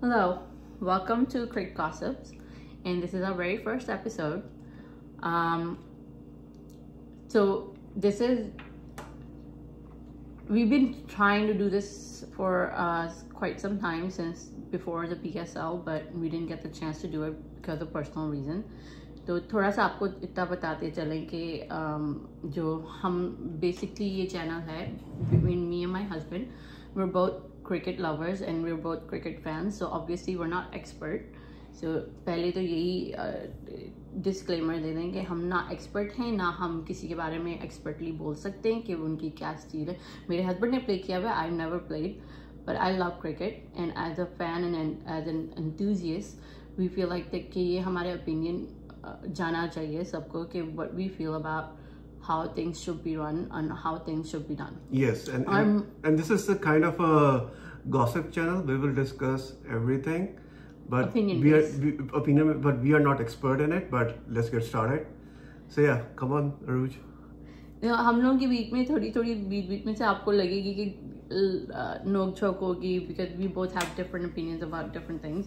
Hello, welcome to Cricket Gossips, and this is our very first episode. Um, so this is we've been trying to do this for quite some time since before the PSL, but we didn't get the chance to do it because of personal reason. तो थोड़ा सा आपको इतना बताते चलें कि जो हम basically ये channel है between me and my husband. We're both cricket lovers and we're both cricket fans, so obviously we're not expert. So पहले तो यही disclaimer दे दें कि हम ना expert हैं, ना हम किसी के बारे में expertly बोल सकते हैं कि उनकी क्या स्टील है. मेरे husband ने play किया हुआ, I've never played, but I love cricket, and as a fan and as an enthusiast, we feel like that कि ये हमारे opinion जाना चाहिए सबको कि what we feel about how things should be run and how things should be done. Yes, and this is the kind of a gossip channel. We will discuss everything, but opinion, but we are not expert in it. But let's get started. So yeah, come on, Aruj. हम लोगों के बीच में थोड़ी बीच में से आपको लगेगी कि नोक झोंक होगी because we both have different opinions about different things.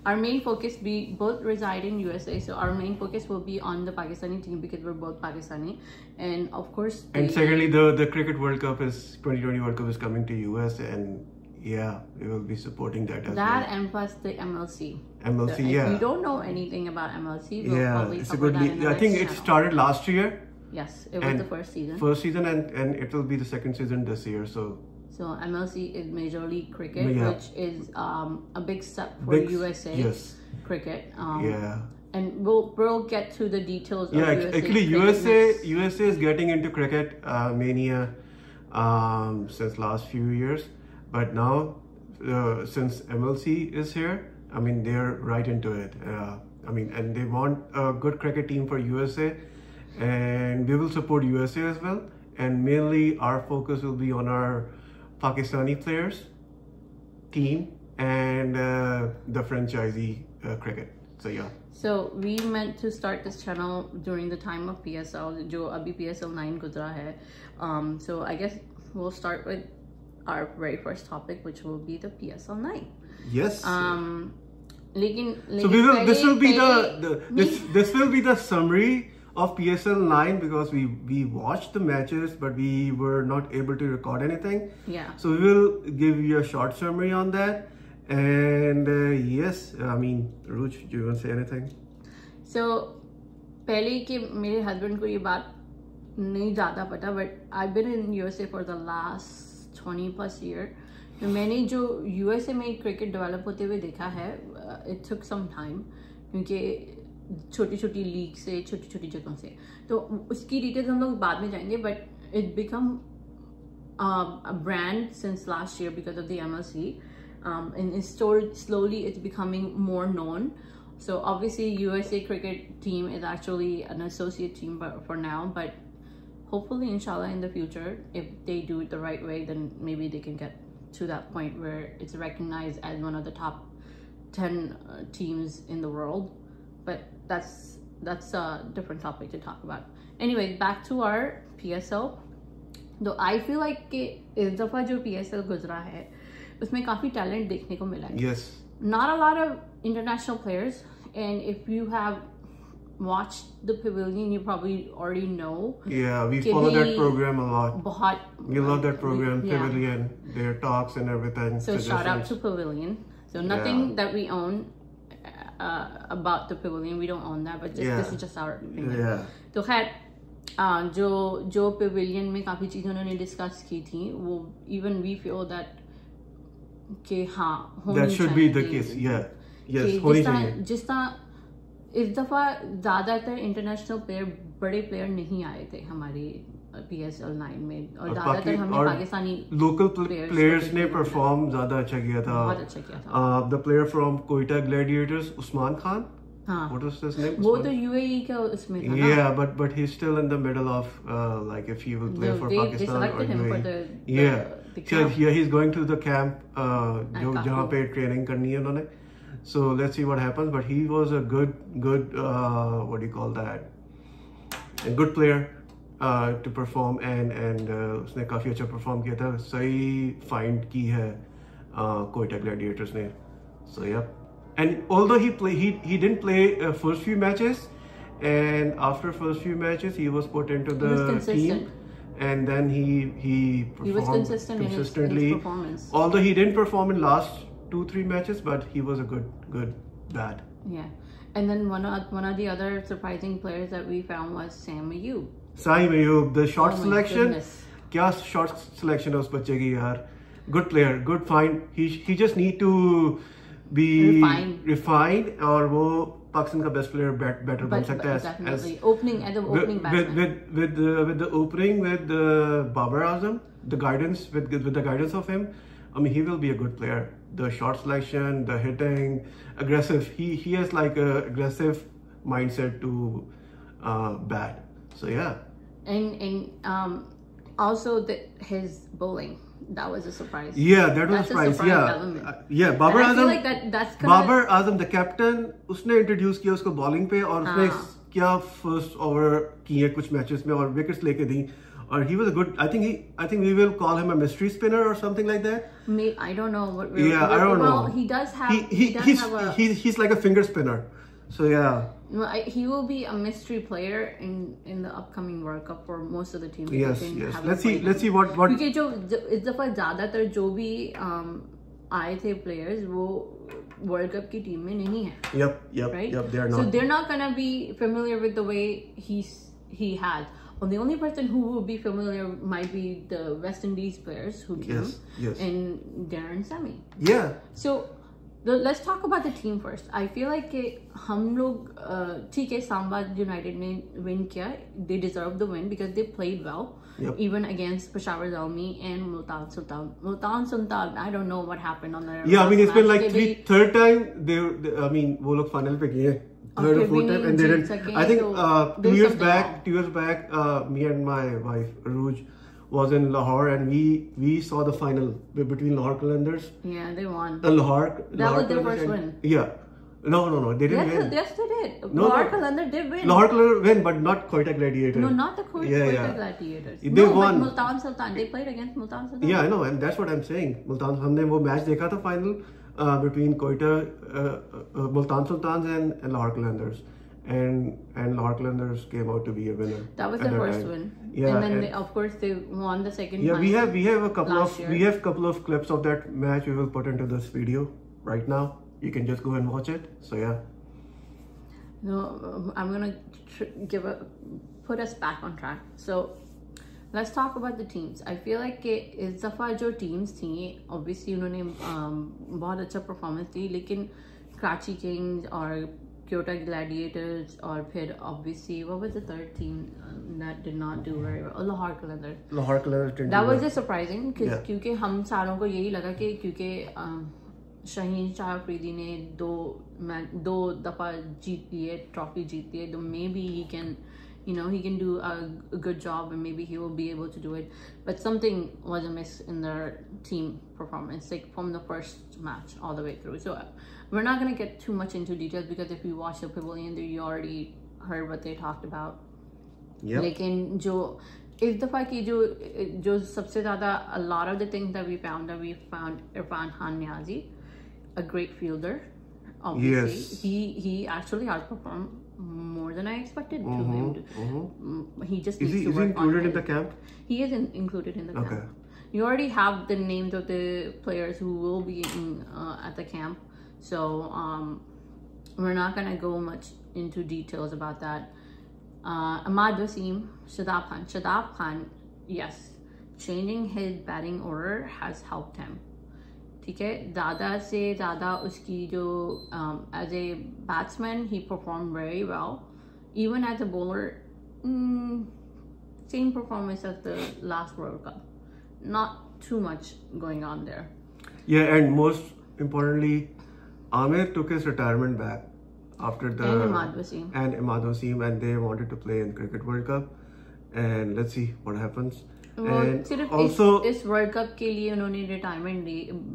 Our main focus, we both reside in USA, so our main focus will be on the Pakistani team because we're both Pakistani, and of course. And secondly, the Cricket World Cup 2020 World Cup is coming to US, and yeah, we will be supporting that as well. And plus the MLC. MLC, so yeah. If you don't know anything about MLC, we'll probably it's a good league. I think it started last year. Yes, it was the first season. First season, and it will be the second season this year. So MLC is Major League Cricket, which is a big step for USA cricket. And we'll get to the details. Yeah, actually, USA is getting into cricket mania since last few years, but now since MLC is here, I mean they're right into it. And they want a good cricket team for USA, and we will support USA as well. And mainly our focus will be on our Pakistani players, team, and the franchisee cricket. So yeah. So we meant to start this channel during the time of PSL, जो अभी PSL 9 गुजरा है. So I guess we'll start with our very first topic, which will be the PSL 9. Yes. लेकिन so this will be the summary of PSL 9 because we watched the matches, but we were not able to record anything. Yeah. So we will give you a short summary on that. And yes, I mean, Ruj, do you want to say anything? So, पहले कि मेरे husband को ये बात नहीं ज़्यादा पता, but I've been in USA for the last 20 plus year. तो मैंने जो USA में cricket develop होते हुए देखा है, it took some time क्योंकि छोटी लीग से छोटी जगहों से, तो उसकी डिटेल्स हम लोग बाद में जाएंगे. But it become a brand since last year because of the MLC, and slowly it's becoming more known. So obviously USA cricket team is actually an associate team for now, but hopefully inshallah in the future, if they do it the right way, then maybe they can get to that point where it's recognized as one of the top 10 teams in the world. But that's a different topic to talk about. Anyway, back to our PSL. Though I feel like कि इस दफा जो PSL गुजरा है उसमें काफी talent देखने को मिला है. Yes. Not a lot of international players, and if you have watched the Pavilion, you probably already know. Yeah, we follow that program a lot. We love that program, Pavilion, their talks and everything. So shout out to Pavilion. So nothing that we own about the Pavilion, we don't own that, but this is just our opinion. Yeah. तो खैर जो Pavilion में काफी चीजें उन्होंने discuss की थी, वो even we feel that कि हाँ होनी चाहिए. That should be the case. Yeah. Yes. होनी चाहिए. जिस तरह इस दफा ज्यादातर इंटरनेशनल प्लेयर बड़े प्लेयर नहीं आए थे हमारे PSL 9 में, और ज्यादातर हमें पाकिस्तानी लोकल प्लेयर्स ने परफॉर्म ज्यादा अच्छा किया था. बहुत अच्छा किया था. The player from Quetta Gladiators, Usman Khan. What was his name? वो तो UAE का उसमें था. Yeah, but he's still in the middle of like if he will play for Pakistan or UAE. Yeah, he's going to the camp जहाँ पे training करनी है उन्होंने. So let's see what happens. But he was a good what do you call that? A good player to perform, and उसने काफी अच्छा perform किया था. सही find की है कोयटा ग्लैडिएटर्स ने. So yeah, and although he didn't play first few matches, and after first few matches he was put into the team, and then he performed was consistent consistently. in his performance. Although he didn't perform in last 2-3 matches, but he was a good bat. Yeah, and then one of the other surprising players that we found was Sam Ayub. Saim Ayub, the shot Oh my selection. goodness. क्या shot selection है उस बच्चे की यार. Good player, good find. He just need to be refined और वो पाकिस्तान का best player better बन सकता है. Definitely opening batsman. With the opening with Babar Azam, the guidance with the guidance of him, I mean he will be a good player. The shot selection, the hitting, aggressive. He has like a aggressive mindset to bat. So yeah. And also his bowling, that was a surprise. Yeah, that was a surprise. Yeah, Babar Azam. I feel like that's Babar Azam, the captain, उसने introduce किया उसको bowling पे और उसने क्या first over किए कुछ matches में और wickets लेके दी. Or he was a good. I think we will call him a mystery spinner or something like that. I don't know what. I don't know. He does have. He's like a finger spinner. So yeah. He will be a mystery player in the upcoming World Cup for most of the teams. Yes. Let's see what. क्योंकि जो इस दफा ज़्यादातर जो भी आए थे players वो World Cup की टीम में नहीं है. Yep. Right? They are not. So they're not gonna be familiar with the way he had. Well, the only person who will be familiar might be the West Indies players who came. Yes. And Darren Sammy. Yeah. So let's talk about the team first. I feel like हम लोग ठीक है Samba United ने win किया. They deserved the win because they played well. Yep. Even against Peshawar Zalmi and Multan Sultan. Multan Sultan, I don't know what happened on their. Yeah, I mean it's been like third time they I mean वो लोग final पे गए. Third or fourth time, and they didn't. I think 2 years back, me and my wife Aruj was in Lahore, and we saw the final between Lahore Qalandars. Yeah, they won. Lahore. That was their first win. Yeah. No, they didn't win. Yes, they did. Lahore Qalandar did win. Lahore Qalandar win, but not Quetta Gladiators. No, not the Quetta Gladiators. They won. But Multan Sultan. They played against Multan Sultan. Yeah, I know, and that's what I'm saying. Multan, हमने वो match देखा था final. Between Quetta, Multan Sultans and Lahore Qalandars, and Lahore Qalandars came out to be a winner. That was their first win. Yeah, and then of course they won the second. Yeah, we have a couple of clips of that match. We will put into this video right now. You can just go and watch it. So yeah. No, I'm gonna put us back on track. So. Let's talk about the teams. I feel like इस दफ़ा जो teams थी, obviously उन्होंने बहुत अच्छा performance दी, लेकिन Karachi Kings और Quetta Gladiators और फिर obviously what was the third team that did not do very well? Lahore Qalandars. Lahore Qalandars didn't. That was just surprising क्योंकि हम सारों को यही लगा कि क्योंकि शाहीन शाह अफरीदी ने दो दफ़ा जीत लिए, ट्रॉफी जीत लिए, तो maybe he can. He can do a good job and maybe he will be able to do it. But something was amiss in their team performance, like from the first match all the way through. So we're not going to get too much into details because if you watch the Pavilion, you already heard what they talked about. Yeah. लेकिन जो इस दफ़ा की जो सबसे ज़्यादा a lot of the things that we found Irfan Khan Niazi, a great fielder. Obviously, yes. He actually outperformed more than I expected to him. He just needs to work on it. Is he included in the camp? He is included in the camp. You already have the names of the players who will be at the camp, so we're not gonna go much into details about that. Ahmad Wasim, Shadab Khan, yes, changing his batting order has helped him. ठीक है, ज़्यादा से ज़्यादा उसकी जो as a batsman he performed very well. Even as a bowler, same performance as the last World Cup. Not too much going on there. Yeah, and most importantly, Amir took his retirement back after the and Ahmad Wasim, and they wanted to play in Cricket World Cup, and let's see what happens. Well, सिर्फ also इस world cup के लिए उन्होंने retirement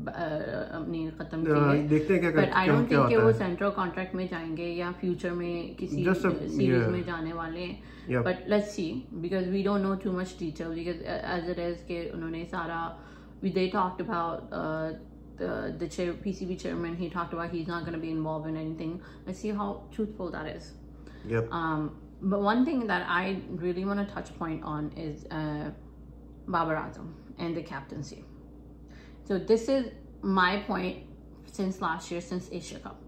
अपनी खत्म की है. देखते हैं क्या करते हैं. But I don't think कि वो सेंट्रल कॉन्ट्रैक्ट में जाएंगे या फ्यूचर में किसी सीरीज में जाने वाले हैं. But let's see because we don't know too much detail because as it is कि उन्होंने सारा they talked about the PCB chairman, he talked about he's not going to be involved in anything. Let's see how truthful that is. Yep. But one thing that I really want to touch point on is Babar Azam and the captaincy. So this is my point since last year, since Asia Cup.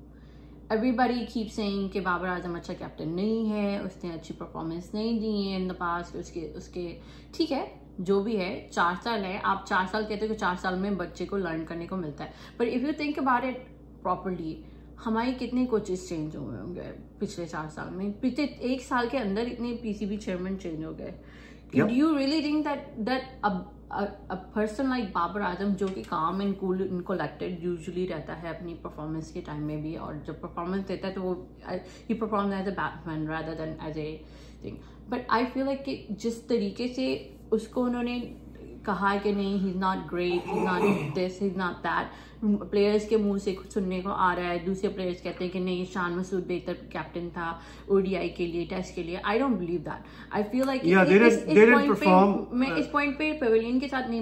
Everybody keeps saying कि बाबर आजम अच्छा captain नहीं है, उसने अच्छी performance नहीं दी है in the past, उसके ठीक है, जो भी है 4 साल है, आप 4 साल कहते हो कि 4 साल में बच्चे को लर्न करने को मिलता है, but if you think about it properly, हमारे कितने कोचेस चेंज हुए होंगे पिछले 4 साल में, पिछले 1 साल के अंदर इतने PCB चेयरमैन चेंज हो गए. Do you really think that a person like Babar Azam, जो कि calm and cool and collected usually रहता है अपनी performance के time में भी, और जब performance देता है तो वो he performs as a batsman rather than as a thing, but I feel like कि जिस तरीके से उसको उन्होंने कहा कि नहीं, he's not great, he's not this, he's not that, players के मुंह से कुछ सुनने को आ रहा है, दूसरे प्लेयर्स कहते हैं कि नहीं शान मसूद बेहतर कैप्टन था ODI के लिए, टेस्ट के लिए. I don't believe that. I feel like मैं इस पॉइंट पे पेविलियन के साथ नहीं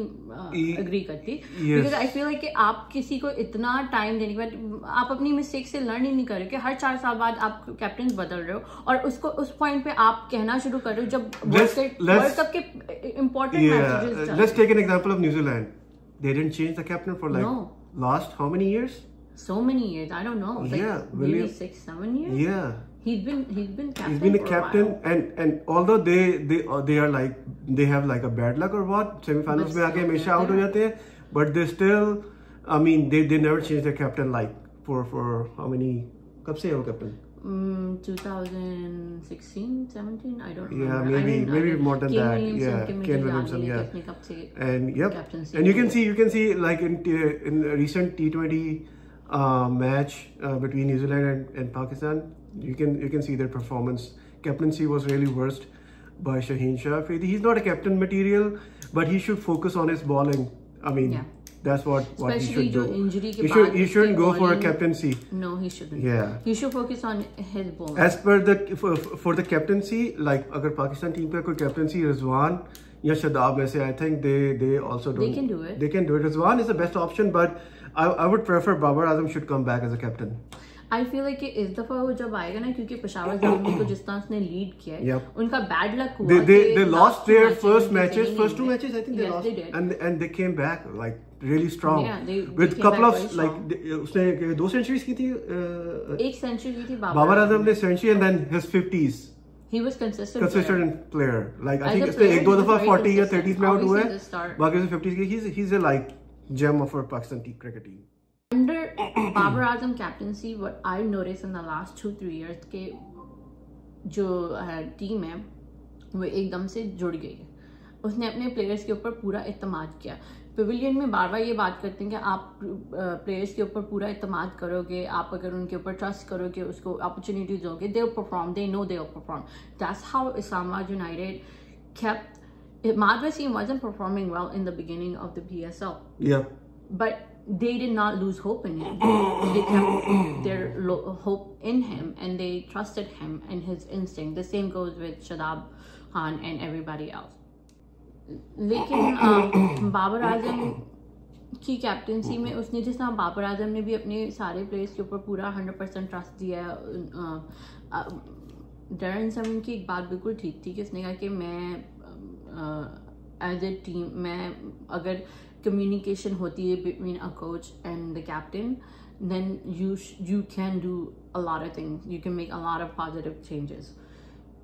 एग्री करती, बिकॉज आई फील लाइक कि आप किसी को इतना टाइम देने के बाद आप अपनी मिस्टेक से लर्न ही नहीं कर रहे कि हर 4 साल बाद आप कैप्टन बदल रहे हो, और उसको उस पॉइंट पे आप कहना शुरू कर रहे हो जब वर्ल्ड कप के important matches. Let's take an example of न्यूजीलैंड. They didn't change the captain for like last how many years? So many years. I don't know. Like maybe 6-7 years. Yeah. He's been captain. He's been a captain, and although they are like they have like a bad luck or what, semi-finals में आके हमेशा out हो जाते हैं, but they still, I mean, they never changed their captain like for how many? कब से है वो captain? 2016, 17, I don't know. Yeah, maybe more than that. Yeah, Kane Williamson. Yeah, and yep, and you can see like in recent T20 match between New Zealand and Pakistan, you can see their performance. Captaincy was really worst by Shaheen Shah Afridi. He's not a captain material, but he should focus on his bowling. I mean. Yeah. That's what he should do. Injury के he shouldn't go for a captaincy. No, he shouldn't. Yeah. He should focus on his bowling. As per for the captaincy, like अगर Pakistan team पे कोई captaincy Rizwan या शदाब में से, I think they also don't. They can do it. They can do it. Rizwan is the best option, but I would prefer Babar Azam should come back as a captain. I feel like कि इस दफा वो जब आएगा ना, क्योंकि पेशावर ज़रूरी को जिस तरह उसने लीड किया है, उनका बैड लक हुआ. They lost their first 2 matches. I think they lost, they did. and they came back like really strong. Yeah, with couple of like उसने 2 centuries की थी. 1 century की थी Babar Azam ने century and then his 50s. He was consistent player. Like I think इसने 1-2 दफा 40 या 30s में out हुआ है. बाकी 50s की he's a like gem of our Pakistan cricket team. Under Babar Azam captaincy, what I've noticed in the last 2-3 years के जो टीम है वो एकदम से जुड़ गई है. उसने अपने प्लेयर्स के ऊपर पूरा इत्तेमाद किया. पेविलियन में बार बार ये बात करते हैं कि आप प्लेयर्स के ऊपर पूरा इत्तेमाद करोगे, आप अगर उनके ऊपर ट्रस्ट करोगे, उसको अपॉर्चुनिटीज दोगे, they will perform, they know they will perform. That's how Islamabad United kept. Imad Wasim wasn't performing well in the beginning of the PSL. Yeah. But they did not lose hope in him. They kept their hope in him, and they trusted him and his instinct. The same goes with Shadab Khan and everybody else. लेकिन बाबर आजम की captaincy में उसने, जिस तरह बाबर आजम ने भी अपने सारे प्लेयर्स के ऊपर पूरा 100% ट्रस्ट दिया है. डैरन सेवन की एक बात बिल्कुल ठीक थी कि उसने कहा कि मैं एज ए टीम, मैं अगर communication होती है between a coach and the captain, then you can do a lot of things. You can make a lot of positive changes,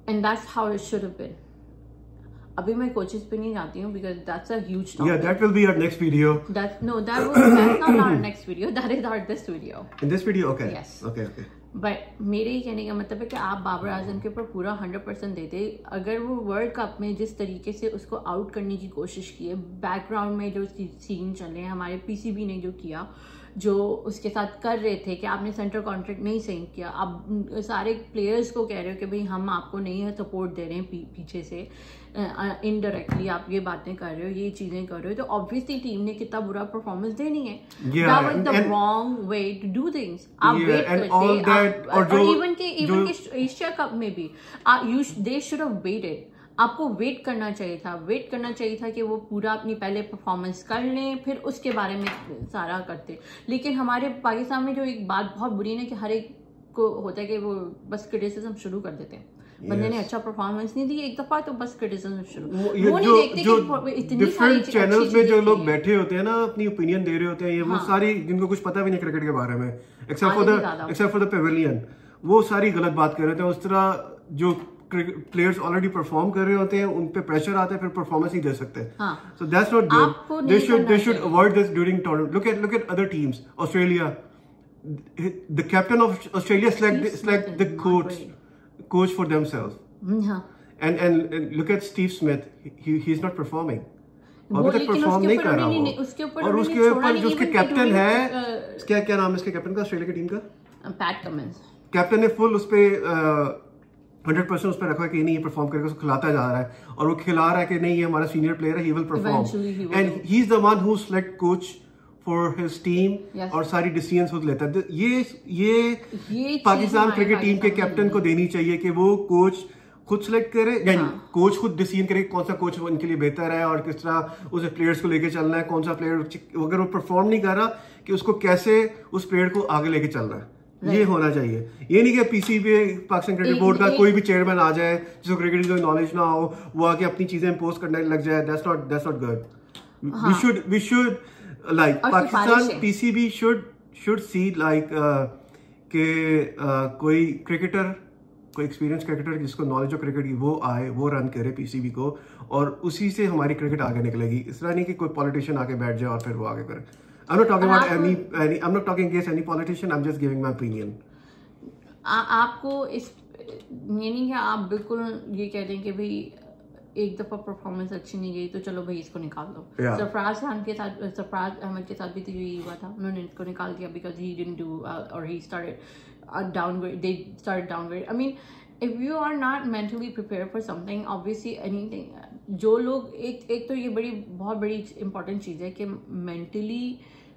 and that's how it should have been. अभी मैं coaches पे नहीं जाती हूँ because that's a huge topic. Yeah, that will be our next video. That's not our next video. That is this video. In this video, okay. Yes. Okay. But मेरे ही कहने का मतलब है कि आप बाबर आजम के ऊपर पूरा 100% देते. अगर वो वर्ल्ड कप में जिस तरीके से उसको आउट करने की कोशिश की है, बैकग्राउंड में जो सीन चल रहे हैं, हमारे PCB ने जो किया, जो उसके साथ कर रहे थे कि आपने सेंट्रल कॉन्ट्रैक्ट नहीं साइन किया, आप सारे प्लेयर्स को कह रहे हो कि भाई हम आपको नहीं है सपोर्ट दे रहे हैं पीछे से, इनडायरेक्टली आप ये बातें कर रहे हो, ये चीजें कर रहे हो, तो ऑब्वियसली टीम ने कितना बुरा परफॉर्मेंस देनी है. That was the wrong way to do things. आप वेट करते, और इवन के एशिया कप में भी they should have waited. आपको वेट करना चाहिए था कि वो पूरा अपनी पहले परफॉर्मेंस कर लें, फिर उसके बारे में सारा करते। लेकिन हमारे पाकिस्तान में जो एक बात बहुत बुरी है कि हर एक को होता है कि वो बस क्रिटिसिज्म शुरू कर देते हैं। बंदे ने अच्छा परफॉर्मेंस नहीं दी एक दफा तो बस क्रिटिसिज्म शुरू। वो नहीं देखते कि इतनी सारी चैनल्स में जो लोग बैठे होते हैं ना, अपनी ओपिनियन दे रहे होते हैं, ये वो सारी जिनको कुछ पता भी नहीं क्रिकेट के बारे में, एक्सेप्ट फॉर द पेविलियन, वो सारी गलत बात कर रहे थे। उस तरह जो प्लेयर्स ऑलरेडी परफॉर्म कर रहे होते हैं, उन पे प्रेशर आता है, फिर परफॉर्मेंस नहीं दे सकते। So that's not good. They should avoid this during tournament. Look at other teams. Australia, the captain of Australia select the coach for themselves. And look at Steve Smith. He's not performing. अभी तक perform नहीं कर रहा वो। और उसके ऊपर जो उसके कैप्टन है, क्या नाम है इसके कैप्टन का, ऑस्ट्रेलिया की टीम का? PAT Cummins. कैप्टन ने फुल उस पे 100% उस पर रखा है कि नहीं ये परफॉर्म करके उसको खिलाता जा रहा है, और वो खिला रहा है कि नहीं ये हमारा सीनियर प्लेयर है, he will perform. And he's the one who select coach for his team. Yes. और सारी डिसीजंस खुद लेता है। ये पाकिस्तान क्रिकेट टीम के कैप्टन को देनी चाहिए कि वो कोच खुद सिलेक्ट करे, यानी कोच खुद डिसीजन करे कौन सा कोच उनके लिए बेहतर है और किस तरह उस प्लेयर्स को लेके चलना है, कौन सा प्लेयर अगर वो परफॉर्म नहीं कर रहा कि उसको कैसे उस प्लेयर को आगे लेके चलना है। ये होना चाहिए। ये नहीं कि पीसीबी पाकिस्तान क्रिकेट बोर्ड का कोई भी चेयरमैन आ जाए जिसको क्रिकेट की नॉलेज ना हो, वो आके अपनी चीजें इंपोज करने लग जाए। That's not good. We should like Pakistan PCB should see like कि कोई क्रिकेटर, कोई एक्सपीरियंस क्रिकेटर जिसको नॉलेज ऑफ क्रिकेट की वो आए, वो रन करे पीसीबी को, और उसी से हमारी क्रिकेट आगे निकलेगी। इस तरह नहीं कि कोई पॉलिटिशियन आके बैठ जाए और फिर वो आगे करे। I'm not talking about I'm not talking against any politician. I'm just giving my opinion. आपको इस ये नहीं कि आप बिल्कुल ये कह रहे हैं कि भाई एक दफा परफॉर्मेंस अच्छी नहीं गई तो चलो भाई इसको निकाल दो। सरफराज अहमद के साथ भी तो यही हुआ था, उन्होंने इसको निकाल दिया बिकॉज ही डिडंट डू और he started downgrade, they started downgrade. I mean if you are not mentally prepare for something, obviously anything, जो लोग एक तो ये बहुत बड़ी इंपॉर्टेंट चीज़ है कि मेंटली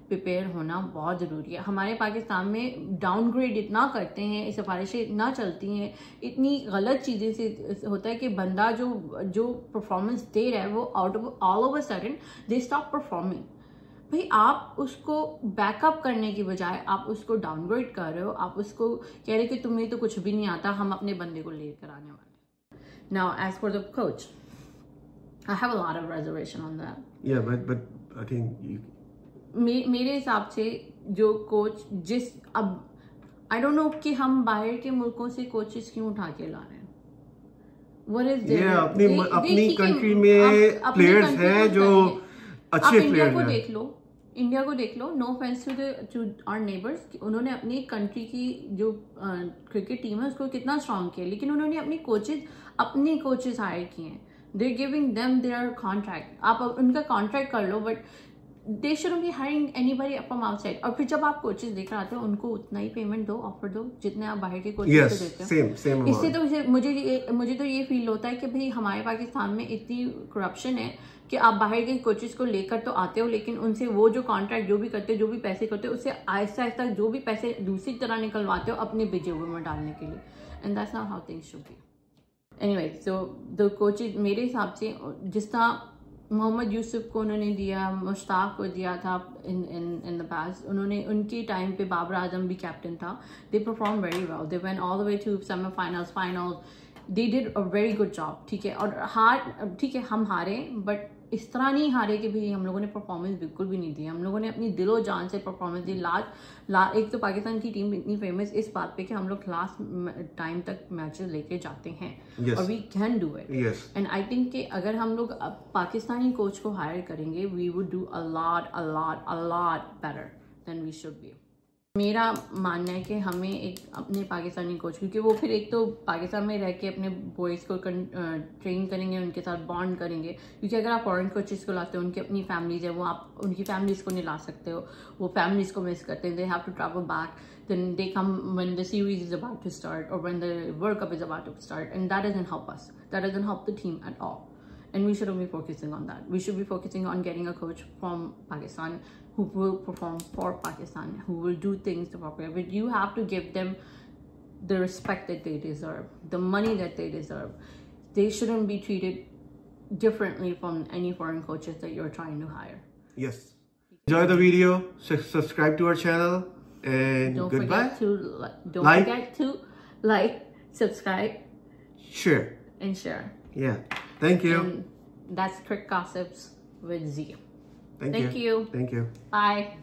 प्रिपेयर होना बहुत ज़रूरी है। हमारे पाकिस्तान में डाउनग्रेड इतना करते हैं, सिफारिशें इतना चलती हैं, इतनी गलत चीज़ें से होता है कि बंदा जो परफॉर्मेंस दे रहा है वो out of all over sudden they stop performing. भाई आप उसको बैकअप करने की बजाय आप उसको डाउनग्रेड कर रहे हो, आप उसको कह रहे कि तुम्हें तो कुछ भी नहीं आता, हम अपने बंदे को लेकर आने वाले। Now as for the coach, I have a lot of reservation on that. Yeah but I think मेरे हिसाब से जो कोच अब आई डोंट नो कि हम बाहर के मुल्कों से कोचेस क्यों उठा के ला रहे हैं। What is there? अपनी कंट्री में प्लेयर्स हैं जो अच्छे प्लेयर्स हैं। इंडिया को देख लो, no offence to our neighbours, उन्होंने अपनी कंट्री की जो क्रिकेट टीम है उसको कितना स्ट्रांग किया, लेकिन उन्होंने अपने कोचेस हायर किए हैं। They are giving them their contract, आप उनका कॉन्ट्रैक्ट कर लो, but they shouldn't be hiring anybody from outside. और फिर जब आप कोचेस देकर आते हो उनको उतना ही पेमेंट दो, ऑफर दो जितने आप बाहर के कोचेस को देते हो। same इससे तो मुझे तो ये फील होता है कि भाई हमारे पाकिस्तान में इतनी करप्शन है कि आप बाहर के कोचेस को लेकर तो आते हो, लेकिन उनसे वो जो कॉन्ट्रैक्ट जो भी करते हो, जो भी पैसे करते हो, उससे आहिस्ता आहिस्ता जो भी पैसे दूसरी तरह निकलवाते हो अपने भेजे हुए में डालने के लिए। And that's not how things should be. Anyway, so the coaches मेरे हिसाब से जिस तरह मोहम्मद यूसुफ को उन्होंने दिया, मुश्ताक को दिया था इन द पास्ट, उन्होंने उनके टाइम पे बाबर आजम भी कैप्टन था, they perform very well, they went all the way to semifinals, final, they did a very good job. ठीक है, और ठीक है हम हारे, बट इस तरह नहीं हारे कि भाई हम लोगों ने परफॉर्मेंस बिल्कुल भी नहीं दी, हम लोगों ने अपनी दिलो जान से परफॉर्मेंस दी। एक तो पाकिस्तान की टीम इतनी फेमस इस बात पे कि हम लोग लास्ट टाइम तक मैचेस लेके जाते हैं, और we can do it. And I think कि अगर हम लोग पाकिस्तानी कोच को हायर करेंगे, we would do a lot better than we should be. मेरा मानना है कि हमें एक अपने पाकिस्तानी कोच, क्योंकि वो फिर एक तो पाकिस्तान में रह के अपने बॉयज़ को ट्रेन करेंगे, उनके साथ बॉन्ड करेंगे, क्योंकि अगर आप फॉरेन कोचेस को लाते हो, उनकी अपनी फैमिलीज है, वो आप उनकी फैमिलीज को नहीं ला सकते हो, वो फैमिलीज को मिस करते हैं, they have to travel back, then they come when the series is about to start or when the World Cup is about to start, and that doesn't help us, that doesn't help the team at all, and we shouldn't be focusing on that. We should be focusing on getting a coach from Pakistan who will perform for Pakistan, who will do things to prepare, but you have to give them the respect that they deserve, the money that they deserve. they shouldn't be treated differently from any foreign coaches that you're trying to hire. Yes. Enjoy the video. Subscribe to our channel. And Don't goodbye. forget to like, subscribe, Share. and share. Yeah. Thank you. And that's Crick Gossips with Z. Thank you. Thank you. Thank you. Bye.